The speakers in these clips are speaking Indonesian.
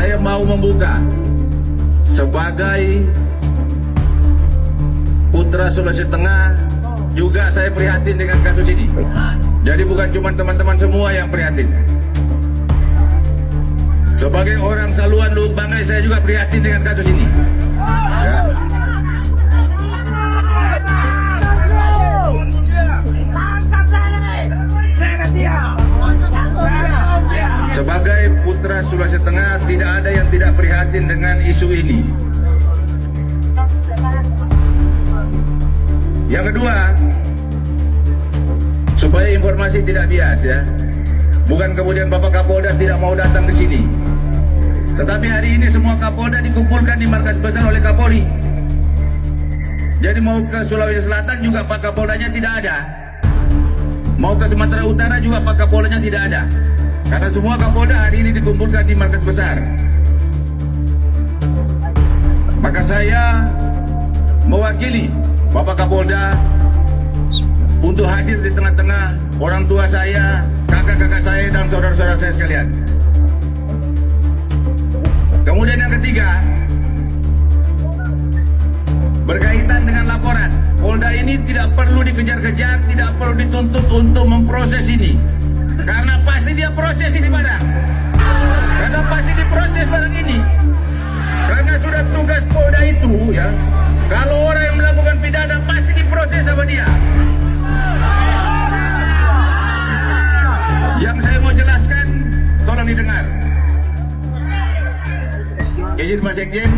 saya mau membuka sebagai putra Sulawesi Tengah, juga saya prihatin dengan kasus ini. Jadi bukan cuma teman-teman semua yang prihatin. Sebagai orang Saluan Luhuk Banggai, saya juga prihatin dengan kasus ini. Ya. Sebagai putra Sulawesi Tengah, tidak ada yang tidak prihatin dengan isu ini. Yang kedua, supaya informasi tidak bias ya. Bukan kemudian Bapak Kapolda tidak mau datang ke sini. Tetapi hari ini semua Kapolda dikumpulkan di markas besar oleh Kapolri. Jadi mau ke Sulawesi Selatan juga Pak Kapoldanya tidak ada. Mau ke Sumatera Utara juga Pak Kapoldanya tidak ada. Karena semua Kapolda hari ini dikumpulkan di markas besar. Maka saya mewakili Bapak Kapolda untuk hadir di tengah-tengah orang tua saya, kakak-kakak saya, dan saudara-saudara saya sekalian. Kemudian yang ketiga, berkaitan dengan laporan. Polda ini tidak perlu dikejar-kejar, tidak perlu dituntut untuk memproses ini. Karena pasti dia proses ini barang. Karena pasti diproses barang ini. Karena sudah tugas Polda itu ya. Kalau orang yang melakukan pidana pasti diproses sama dia. Yang saya mau jelaskan, tolong didengar. Izin Pak Sekjen,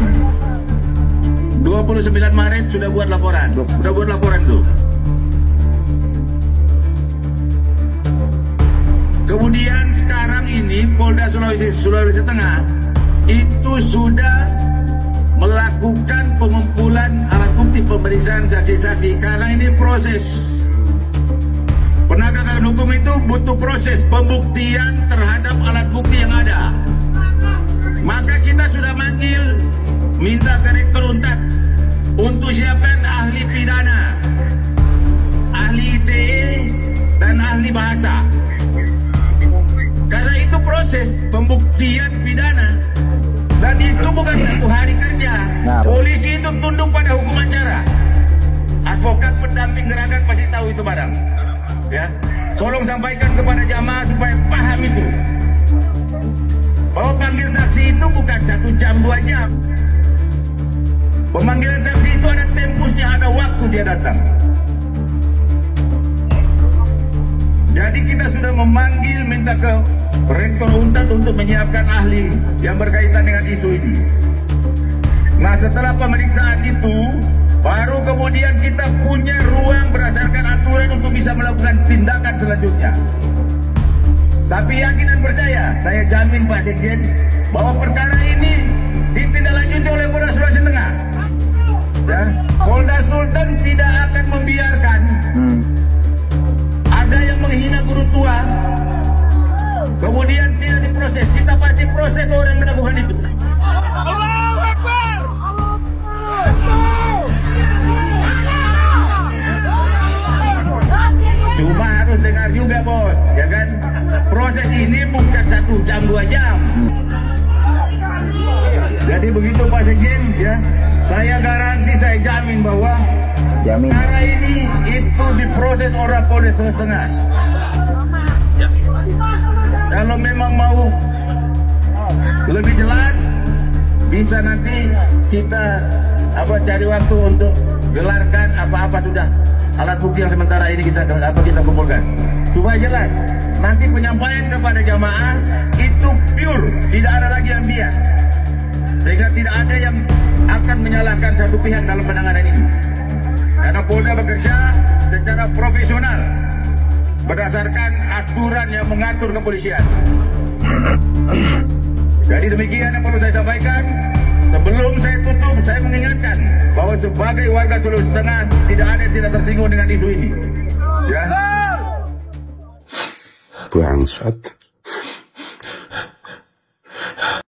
29 Maret sudah buat laporan. Sudah buat laporan tuh. Kemudian sekarang ini Polda Sulawesi Tengah itu sudah melakukan pengumpulan alat bukti, pemeriksaan saksi-saksi. Karena ini proses penegakan hukum itu butuh proses pembuktian terhadap alat bukti yang ada. Maka kita sudah manggil, minta ke Rektor Untat untuk siapkan ahli pidana, ahli ITE, dan ahli bahasa. Karena itu proses pembuktian pidana. Dan itu bukan satu hari kerja. Polisi itu tunduk pada hukum acara. Advokat pendamping gerakan pasti tahu itu barang. Ya, tolong sampaikan kepada jamaah supaya paham itu. Bahwa panggil saksi itu bukan 1 jam 2 jam. Pemanggilan saksi itu ada tempusnya, ada waktu dia datang. Jadi kita sudah memanggil, minta ke Rektor Untat untuk menyiapkan ahli yang berkaitan dengan isu ini. Nah, setelah pemeriksaan itu, baru kemudian kita punya ruang berdasarkan aturan untuk bisa melakukan tindakan selanjutnya. Tapi yakin dan percaya, saya jamin Pak Sekjen, bahwa perkara ini ditindaklanjuti oleh Polda Sulawesi Tengah. Ya, Polda Sultan tidak akan membiarkan ada yang menghina guru tua, kemudian tidak diproses. Kita pasti proses orang yang melakukan itu. Allahu Akbar. Cuma harus dengar juga bos, ya kan? Proses ini bukan 1 jam 2 jam. Jadi begitu Pak Sekjen, ya, saya garansi, saya jamin bahwa cara ini itu diproses oleh Polda Sulawesi Tengah. Kalau memang mau lebih jelas, bisa nanti kita cari waktu untuk gelarkan apa-apa sudah alat bukti yang sementara ini kita kumpulkan. Supaya jelas, nanti penyampaian kepada jamaah itu pure, tidak ada lagi yang bias. Sehingga tidak ada yang akan menyalahkan satu pihak dalam penanganan ini. Karena Polda bekerja secara profesional berdasarkan aturan yang mengatur kepolisian. Jadi demikian yang perlu saya sampaikan. Sebelum saya tutup, saya mengingatkan bahwa sebagai warga Sulawesi Tengah tidak ada yang tidak tersinggung dengan isu ini. Ya. Bangsat.